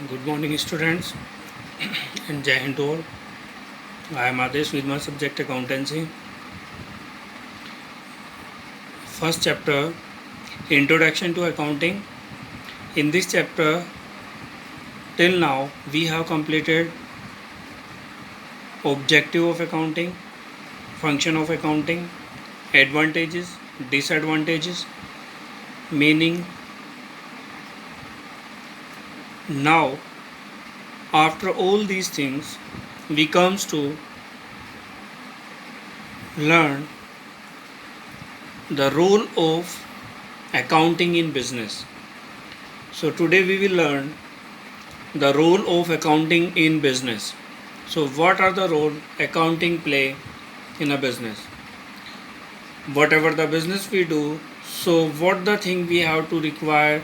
Good morning, students, and Jai Hind to all. I am Adesh with my subject accountancy. First chapter, Introduction to Accounting. In this chapter, till now, we have completed objective of accounting, function of accounting, advantages, disadvantages, meaning. Now, after all these things, we comes to learn the role of accounting in business. So today we will learn the role of accounting in business. So what are the role accounting play in a business? Whatever the business we do, so what the thing we have to require,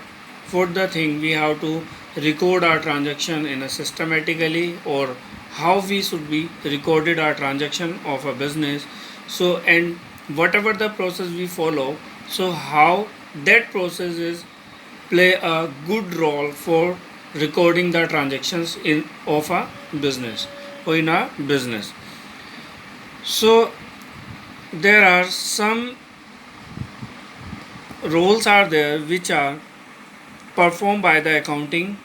what the thing we have to record our transaction in a systematically, or how we should be recorded our transaction of a business. So and whatever the process we follow, so how that process is play a good role for recording the transactions in of a business or in a business. So there are some roles are there which are performed by the accounting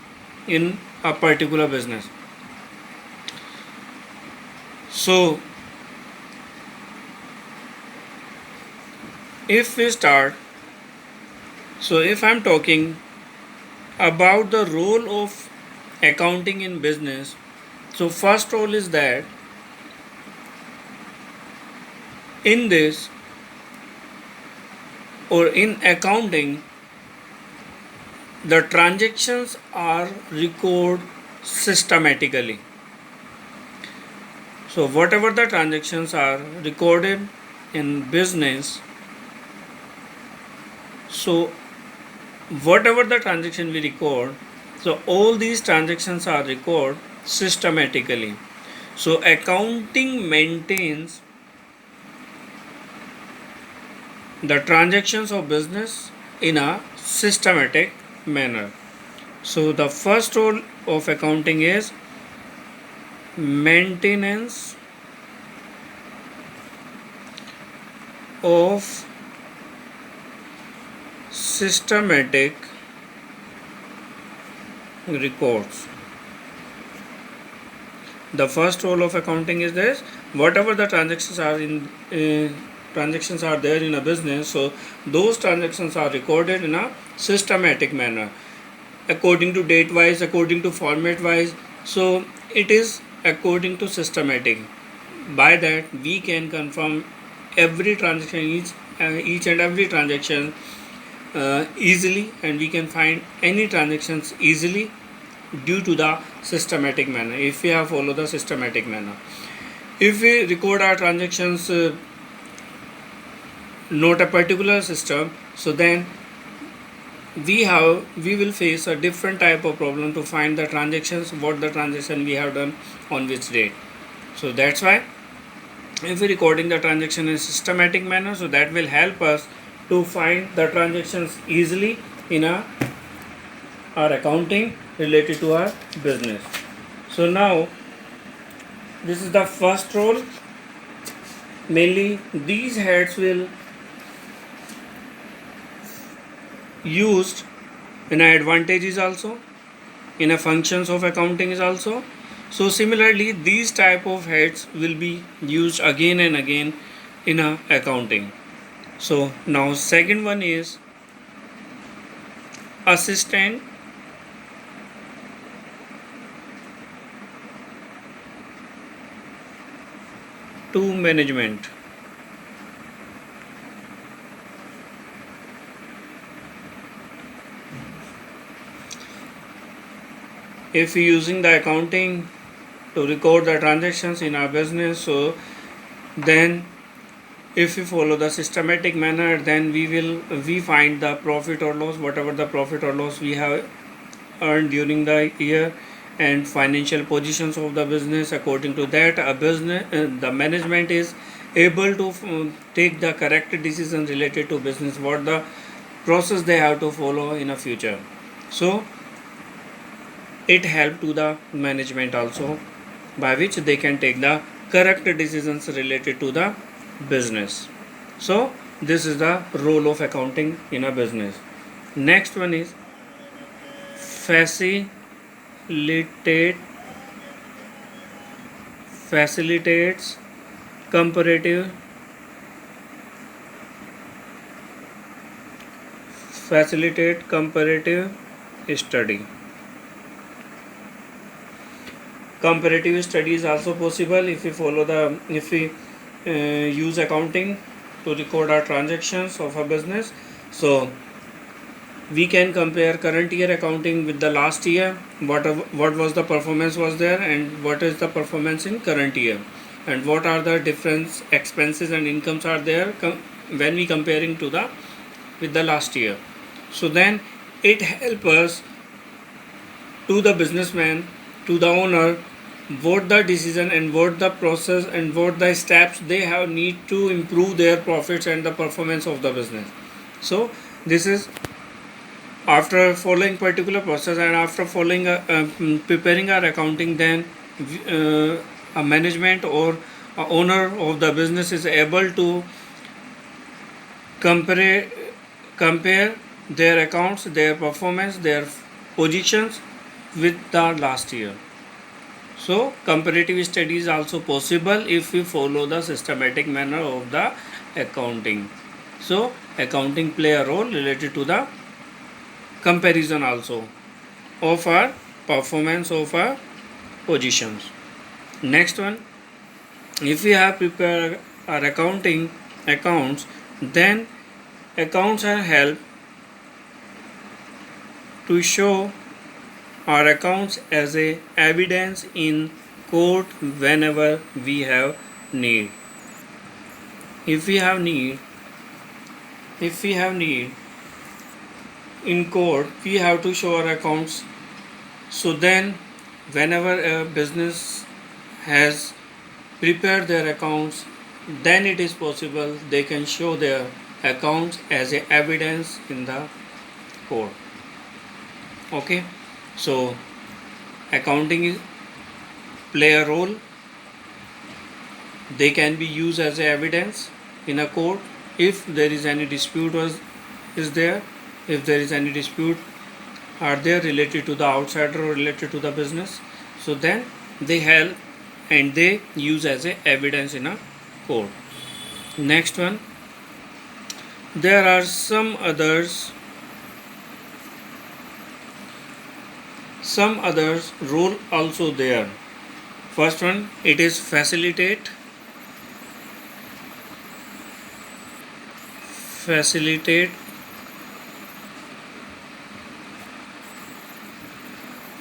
in a particular business. So if we start, so if I'm talking about the role of accounting in business, so first role is that in this or in accounting, the transactions are recorded systematically. So whatever the transactions are recorded in business, so whatever the transaction we record, so all these transactions are recorded systematically. So accounting maintains the transactions of business in a systematic manner. So the first role of accounting is maintenance of systematic records. The first role of accounting is this: whatever the transactions are there in a business, so those transactions are recorded in a systematic manner, according to date wise, according to format wise. So it is according to systematic. By that we can confirm every transaction, each and every transaction easily, and we can find any transactions easily due to the systematic manner. If we have followed the systematic manner, if we record our transactions not a particular system, so then we will face a different type of problem to find the transactions, what the transaction we have done on which date. So that's why if we recording the transaction in systematic manner, so that will help us to find the transactions easily in our accounting related to our business. So now this is the first role. Mainly these heads will used in advantages also, in a functions of accounting is also. So similarly these type of heads will be used again and again in a accounting. So now second one is assistant to management. If we using the accounting to record the transactions in our business, so then if we follow the systematic manner, then we find the profit or loss, whatever the profit or loss we have earned during the year, and financial positions of the business. According to that, a business the management is able to take the correct decision related to business, what the process they have to follow in a future. So it help to the management also, by which they can take the correct decisions related to the business. So this is the role of accounting in a business. Next one is facilitate facilitates comparative facilitate comparative study. Comparative study is also possible if we use accounting to record our transactions of a business. So we can compare current year accounting with the last year, what was the performance was there, and what is the performance in current year, and what are the different expenses and incomes are there when we comparing to the with the last year. So then it help us to the businessman, to the owner, what the decision and what the process and what the steps they have need to improve their profits and the performance of the business. So this is after following particular process and after following preparing our accounting, then a management or a owner of the business is able to compare compare their accounts, their performance, their positions with the last year. So comparative study is also possible if we follow the systematic manner of the accounting. So accounting play a role related to the comparison also of our performance of our positions. Next one, if we have prepared our accounting accounts, then accounts are help to show our accounts as a evidence in court whenever we have need. If we have need in court, we have to show our accounts. So then whenever a business has prepared their accounts, then it is possible they can show their accounts as a evidence in the court. Okay, so accounting is play a role. They can be used as a evidence in a court if there is any dispute is there, if there is any dispute are there related to the outsider or related to the business. So then they help and they use as a evidence in a court. Next one, there are some others role also there. First one, it is facilitate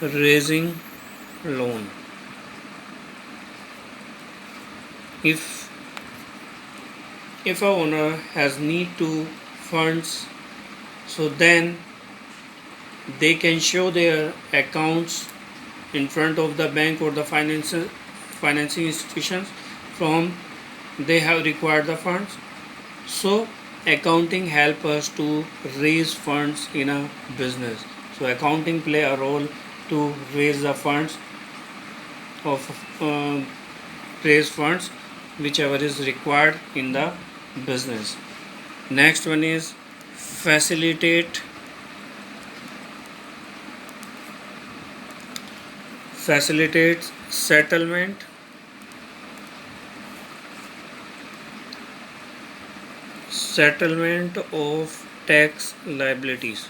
raising loan. If a owner has need to funds, so then they can show their accounts in front of the bank or the financing institutions from they have required the funds. So accounting help us to raise funds in a business. So accounting play a role to raise the funds whichever is required in the business. Next one is facilitates settlement of tax liabilities.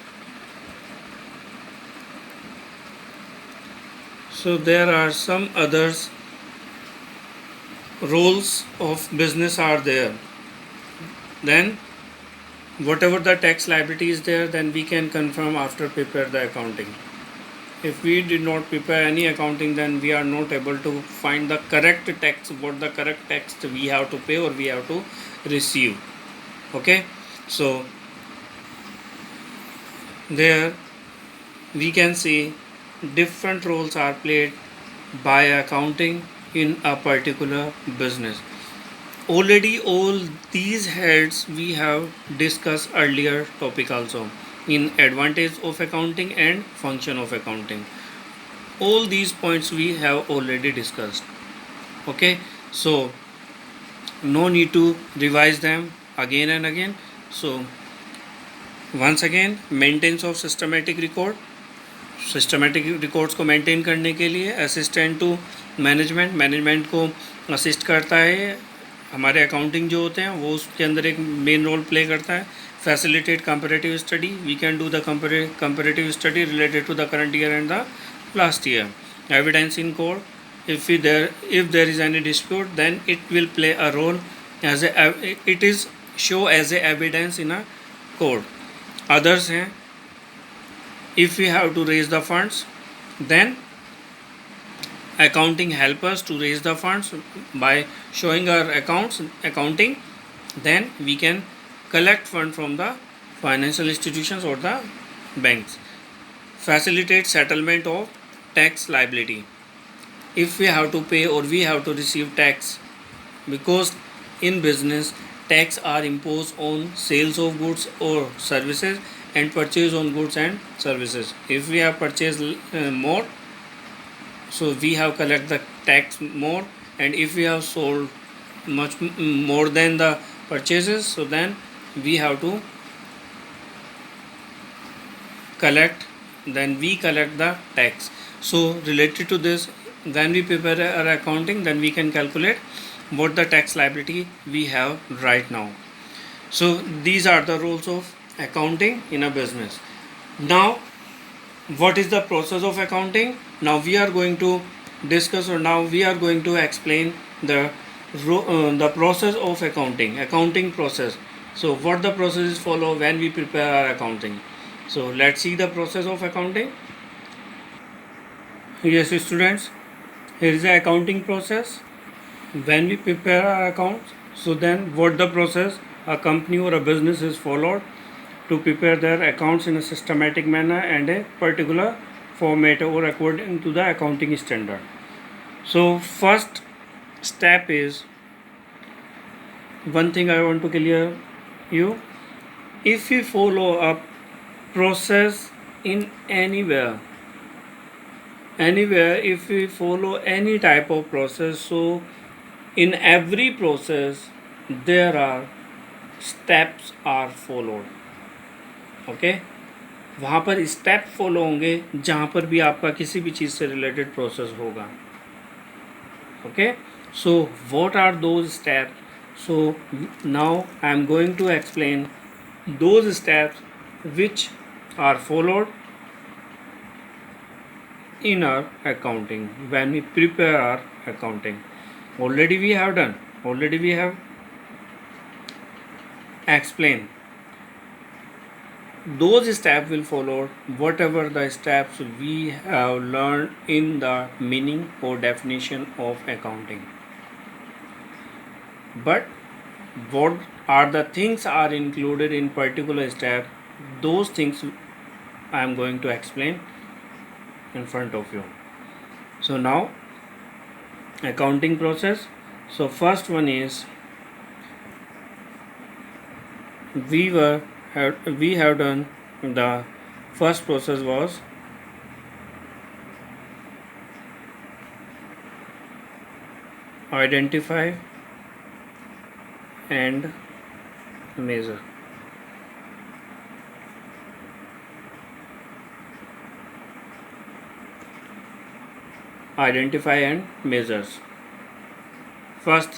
So there are some others roles of business are there. Then whatever the tax liability is there, then we can confirm after prepare the accounting. If we did not prepare any accounting, then we are not able to find the correct tax, what the correct tax we have to pay or we have to receive. Okay, so there we can see different roles are played by accounting in a particular business. Already all these heads we have discussed earlier topic also in advantage of accounting and function of accounting. all these points we have already discussed. Okay, so no need to revise them again and again. So once again, maintenance of systematic record. Systematic records को maintain करने के लिए assistant to management को assist करता है। हमारे accounting जो होते हैं वो उसके अंदर एक मेन रोल प्ले करता है। Facilitate comparative study, we can do the comparative study related to the current year and the last year. Evidence in court, if there is any dispute, then it will play a role as it is show as a evidence in a court. Others हैं, if we have to raise the funds, then accounting help us to raise the funds by showing our accounting. Then we can collect fund from the financial institutions or the banks. Facilitate settlement of tax liability. If we have to pay or we have to receive tax, because in business tax are imposed on sales of goods or services and purchase on goods and services. If we have purchased more, so we have collect the tax more, and if we have sold much more than the purchases, so then we have to collect the tax. So related to this, when we prepare our accounting, then we can calculate what the tax liability we have right now. So these are the rules of accounting in a business. Now what is the process of accounting? Now we are going to discuss, or now we are going to explain the process of accounting process. So what the process is follow when we prepare our accounting. So let's see the process of accounting. Yes students, here is the accounting process. When we prepare our accounts, so then what the process a company or a business is followed to prepare their accounts in a systematic manner and a particular format or according to the accounting standard. So first step is, one thing I want to clear you, if we follow a process in anywhere, if we follow any type of process, so in every process there are steps are followed. Okay, वहाँ पर step follow होंगे जहाँ पर भी आपका किसी भी चीज़ से रिलेटेड प्रोसेस होगा. Okay, so what are those steps? So now I am going to explain those steps which are followed in our accounting when we prepare our accounting. Already we have explained those steps will follow whatever the steps we have learned in the meaning or definition of accounting. But what are the things are included in particular step, those things I am going to explain in front of you. So now accounting process. So first one is we have done the first process was identify and measure. Identify and measures. First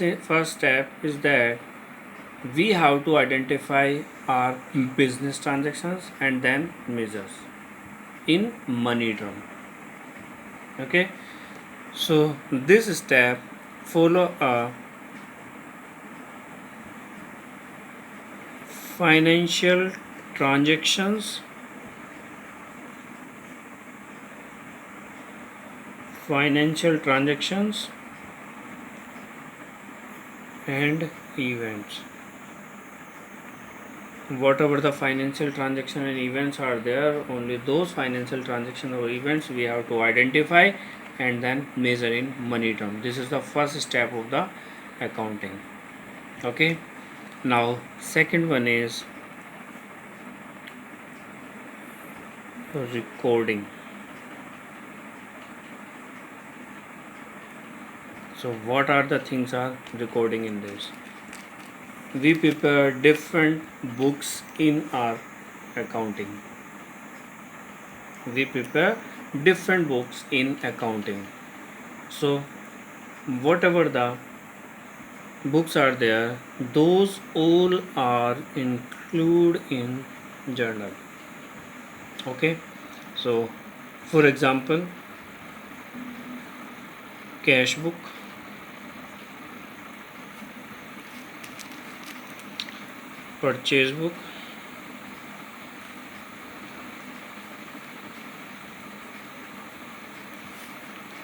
step is that we have to identify our business transactions and then measures in money term. Okay, so this step follow a financial transactions and events. Whatever the financial transaction and events are there, only those financial transactions or events we have to identify and then measure in money term. This is the first step of the accounting. Okay, now second one is recording. So what are the things are recording in this? We prepare different books in our accounting. We prepare different books in accounting. So whatever the books are there, those all are included in journal. Okay, so for example, cash book, purchase book,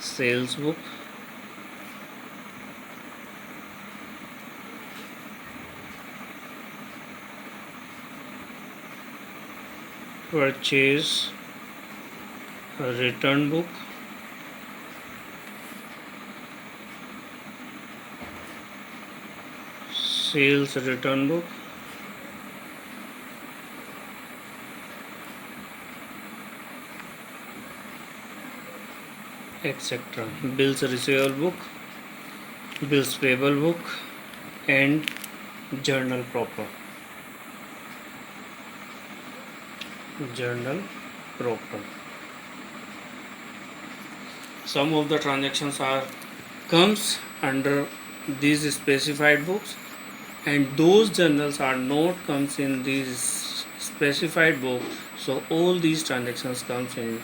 sales book, purchase return book, sales return book, etc. Bills receivable book, bills payable book, and journal proper. Journal proper. Some of the transactions are comes under these specified books, and those journals are not comes in these specified book. So all these transactions comes in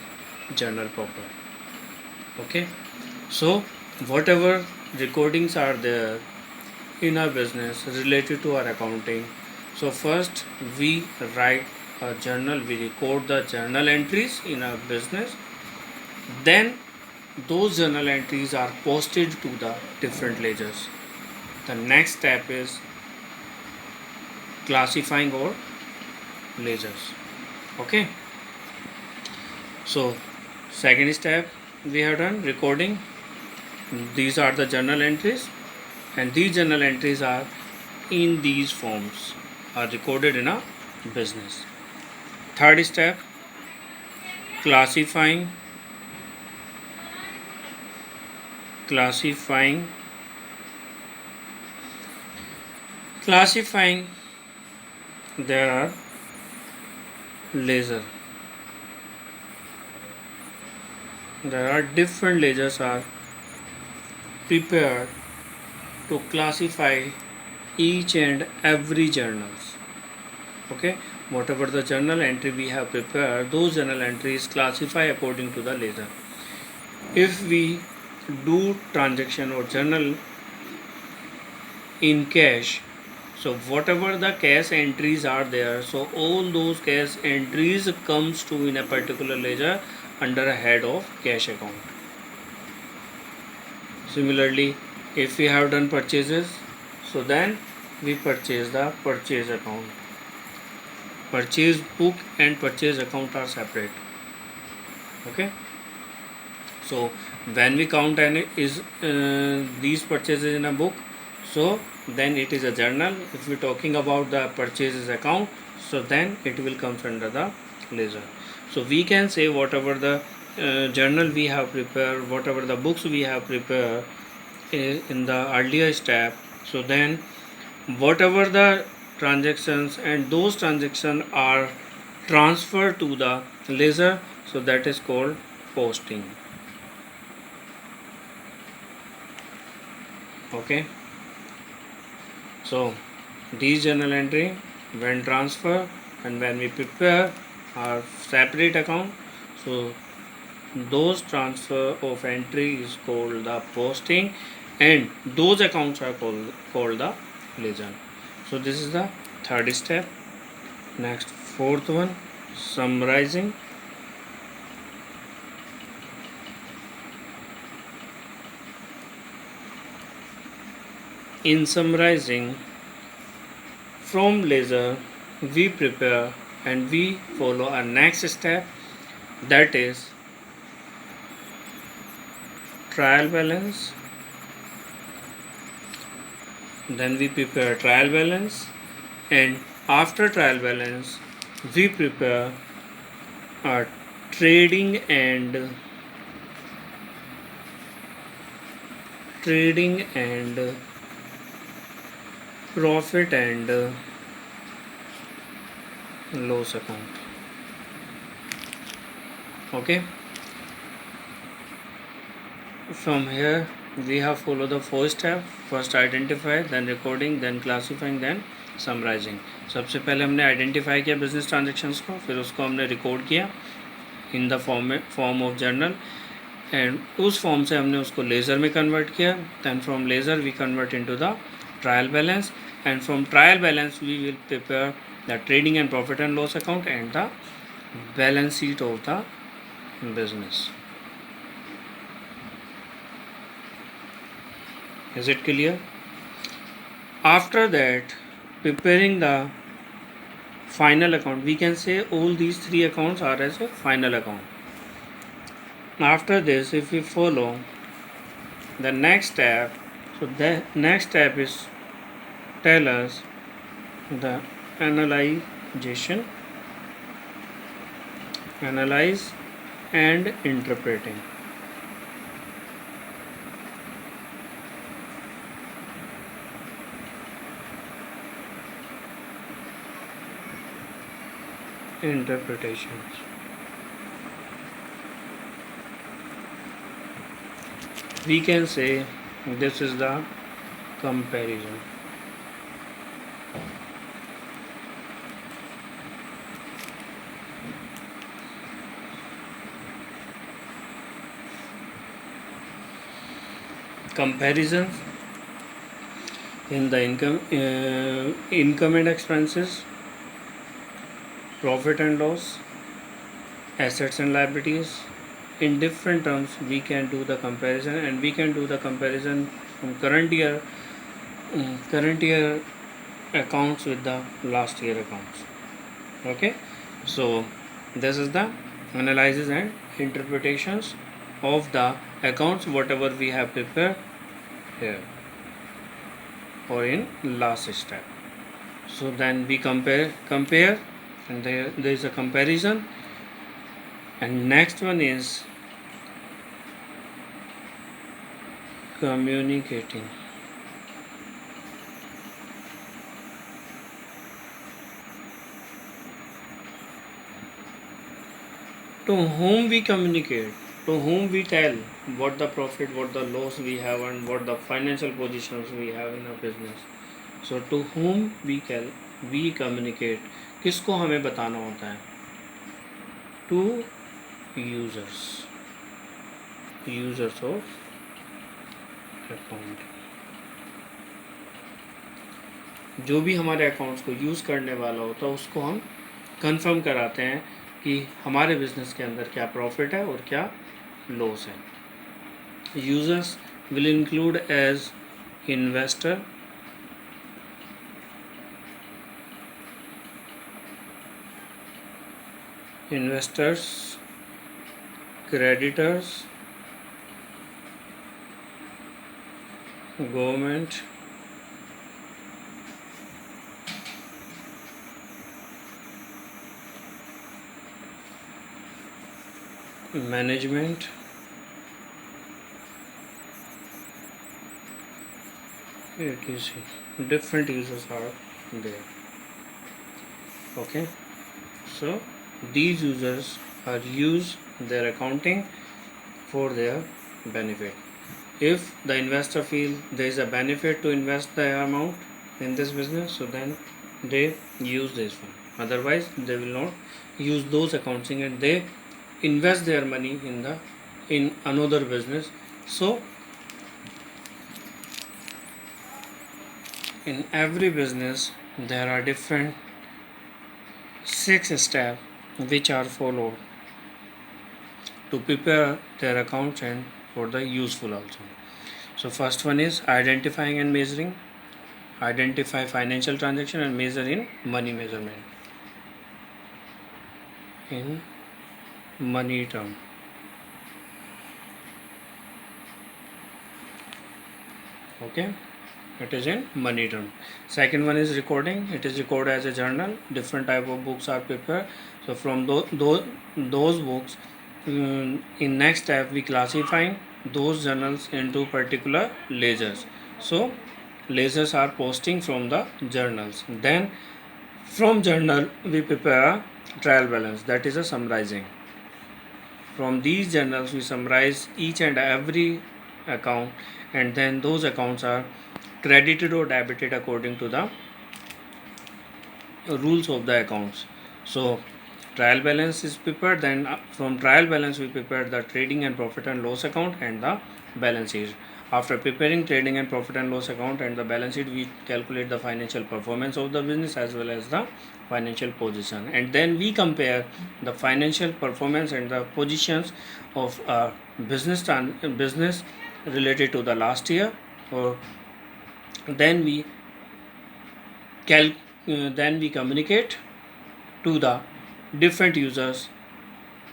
journal proper. Okay, so whatever recordings are there in our business related to our accounting, so first we write a journal, we record the journal entries in our business, then those journal entries are posted to the different ledgers. The next step is classifying our ledgers. Okay, so second step we have done recording. These are the journal entries, and these journal entries are in these forms, are recorded in a business. Third step, classifying classifying classifying there are ledger. There are different ledgers are prepared to classify each and every journals. Okay, whatever the journal entry we have prepared, those journal entries classify according to the ledger. If we do transaction or journal in cash, so whatever the cash entries are there, so all those cash entries comes to in a particular ledger under a head of cash account. Similarly, if we have done purchases, so then we purchase the purchase account. Purchase book and purchase account are separate. Okay, so when we count and is these purchases in a book, so then it is a journal. If we are talking about the purchases account, so then it will come under the ledger. So we can say whatever the journal we have prepared, whatever the books we have prepared in the earlier step, so then whatever the transactions and those transactions are transferred to the ledger, so that is called posting. Okay, so these journal entry when transfer and when we prepare our separate account, so those transfer of entry is called the posting, and those accounts are called the ledger. So this is the third step. Next, fourth one, summarizing. In summarizing, from ledger we prepare and we follow our next step, that is trial balance. Then we prepare trial balance, and after trial balance we prepare our trading and trading and profit and loss account. Okay, from here we have follow the four step. First identify, then recording, then classifying, then summarising. सबसे पहले हमने identify किया business transactions को, फिर उसको हमने record किया in the form of journal, and उस फॉर्म से हमने उसको लेज़र में कन्वर्ट किया. Then from ledger we convert into the trial balance, and from trial balance we will prepare the trading and profit and loss account and the balance sheet of the business. Is it clear? After that, preparing the final account, we can say all these three accounts are as a final account. After this, if we follow the next step, so the next step is tell us the analyze and interpreting. Interpretations. We can say this is the comparison. Comparisons in the income and expenses, profit and loss, assets and liabilities. In different terms we can do the comparison, and we can do the comparison from current year accounts with the last year accounts. Okay, so this is the analysis and interpretations of the accounts whatever we have prepared here or in last step. So then we compare, and there is a comparison, and next one is communicating. To whom we communicate, to whom we tell what the profit, what the loss we have, and what the financial positions we have in our business. So to whom we communicate, किसको हमें बताना होता है? To users of account. जो भी हमारे accounts को use करने वाला होता है उसको हम कंफर्म कराते हैं कि हमारे बिजनेस के अंदर क्या प्रॉफिट है और क्या लॉस है. Users will include as investor, investors, creditors, government, management, etc. Different users are there. Okay, so these users are use their accounting for their benefit. If the investor feel there is a benefit to invest the amount in this business, so then they use this one. Otherwise they will not use those accounting, and they invest their money in another business. So in every business there are different 6 steps which are followed to prepare their accounts and for the useful also. So first one is identifying and measuring. Identify financial transaction and measure in money measurement. In money term. Okay, it is in money term. Second one is recording. It is recorded as a journal. Different type of books are prepared. So from those books In next step we classifying those journals into particular ledgers. So ledgers are posting from the journals. Then from journal we prepare a trial balance, that is a summarizing. From these journals we summarize each and every account, and then those accounts are credited or debited according to the rules of the accounts. So trial balance is prepared, then from trial balance we prepare the trading and profit and loss account and the balance sheet. After preparing trading and profit and loss account and the balance sheet, we calculate the financial performance of the business as well as the financial position, and then we compare the financial performance and the positions of a business related to the last year. Or then we then we communicate to the different users,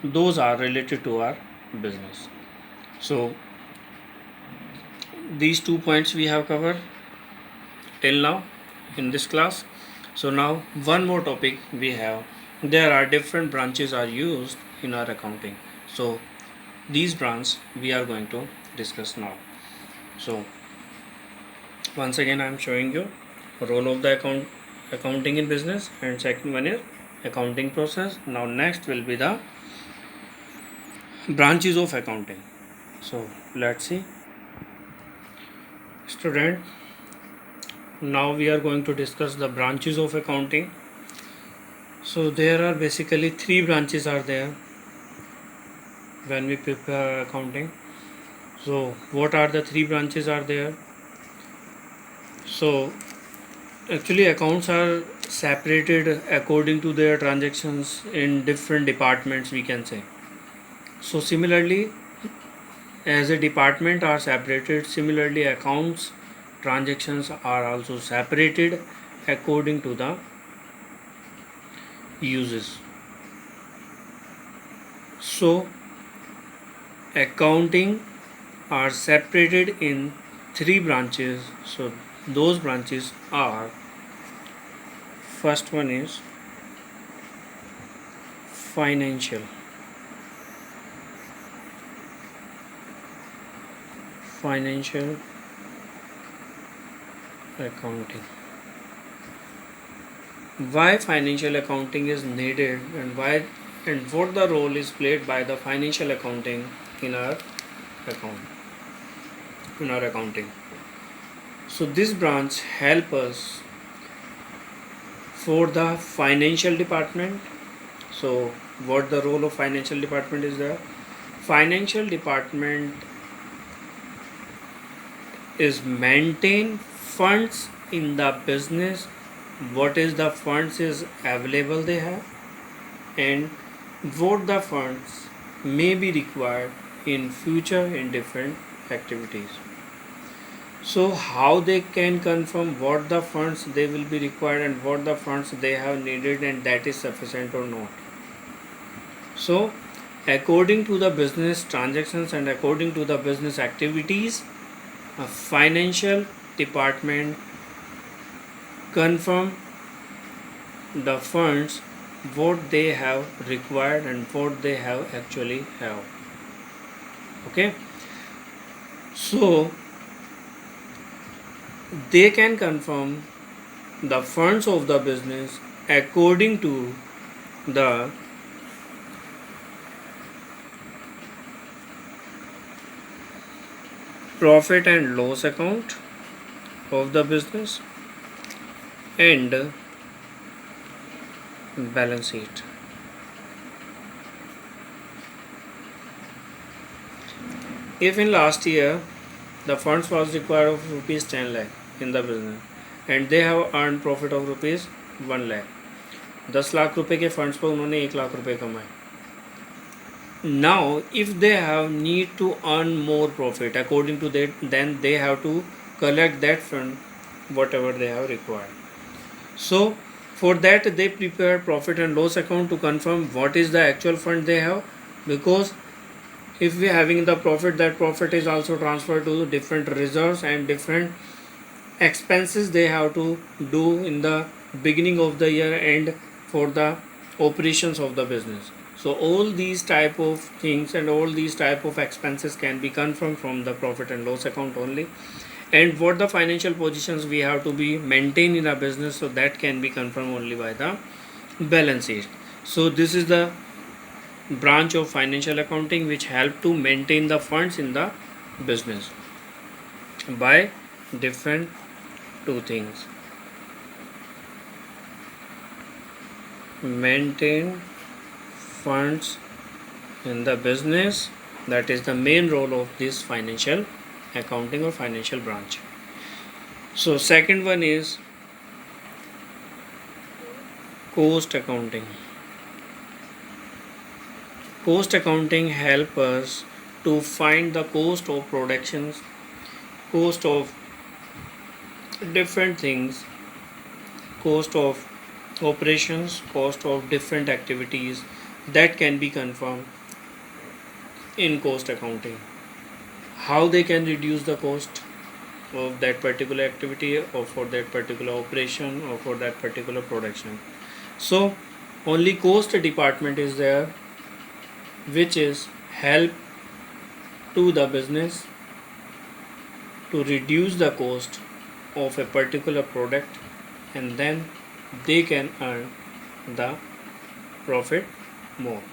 those are related to our business. So these 2 points we have covered till now in this class. So now one more topic we have, there are different branches are used in our accounting. So these branches we are going to discuss now. So once again I am showing you role of the accounting in business, and second one is accounting process. Now next will be the branches of accounting. So let's see, student, now we are going to discuss the branches of accounting. So there are basically 3 branches are there when we prepare accounting. So what are the 3 branches are there? So actually accounts are separated according to their transactions in different departments, we can say. So similarly, as a department are separated, similarly accounts transactions are also separated according to the uses. So accounting are separated in 3 branches. So those branches are, first one is financial accounting. Why financial accounting is needed, and why and what the role is played by the financial accounting in our accounting. So this branch help us for the financial department. So what the role of financial department is there? Financial department is maintain funds in the business, what is the funds is available they have, and what the funds may be required in future in different activities. So how they can confirm what the funds they will be required and what the funds they have needed and that is sufficient or not. So according to the business transactions and according to the business activities, a financial department confirm the funds what they have required and what they have actually have. Okay, so they can confirm the funds of the business according to the profit and loss account of the business and balance sheet. If in last year the funds was required of rupees 10 lakh in the business and they have earned profit of rupees 1 lakh, 10 lakh रुपए के funds पर उन्होंने 1 लाख रुपए कमाए. Now if they have need to earn more profit according to that, then they have to collect that fund whatever they have required. So for that they prepare profit and loss account to confirm what is the actual fund they have, because if we are having the profit, that profit is also transferred to different reserves and different expenses they have to do in the beginning of the year and for the operations of the business. So all these type of things and all these type of expenses can be confirmed from the profit and loss account only. And what the financial positions we have to be maintained in a business, so that can be confirmed only by the balance sheet. So this is the branch of financial accounting which help to maintain the funds in the business by different two things: maintain funds in the business, that is the main role of this financial accounting or financial branch. So second one is cost accounting. Cost accounting help us to find the cost of productions, cost of different things, cost of operations, cost of different activities, that can be confirmed in cost accounting. How they can reduce the cost of that particular activity or for that particular operation or for that particular production. So only cost department is there which is help to the business to reduce the cost of a particular product, and then they can earn the profit more.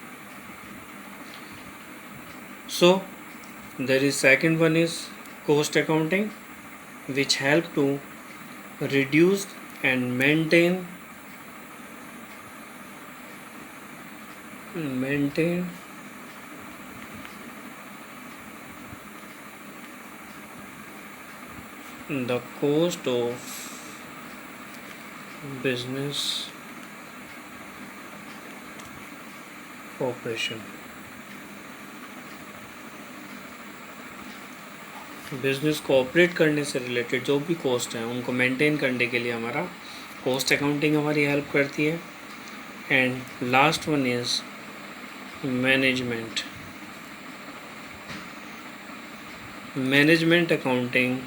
So there is second one is cost accounting which help to reduce and maintain the cost of business operation. Business को operate करने से related जो भी cost हैं उनको maintain करने के लिए हमारा कॉस्ट अकाउंटिंग हमारी हेल्प करती है. And last one is management. Management accounting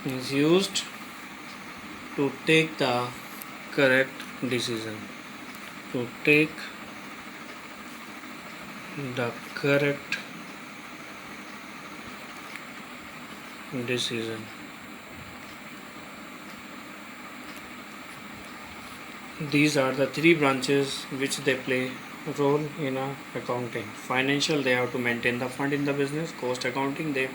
is used to take the correct decision, to take the correct decision. These are the three branches which they play role in a accounting. Financial, they have to maintain the fund in the business. Cost accounting, they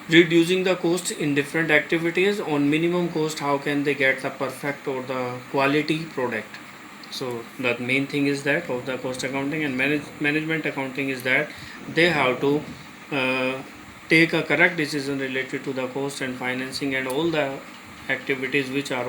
reducing the cost in different activities. On minimum cost, how can they get the perfect or the quality product? So the main thing is that of the cost accounting. And management accounting is that they have to take a correct decision related to the cost and financing and all the activities which are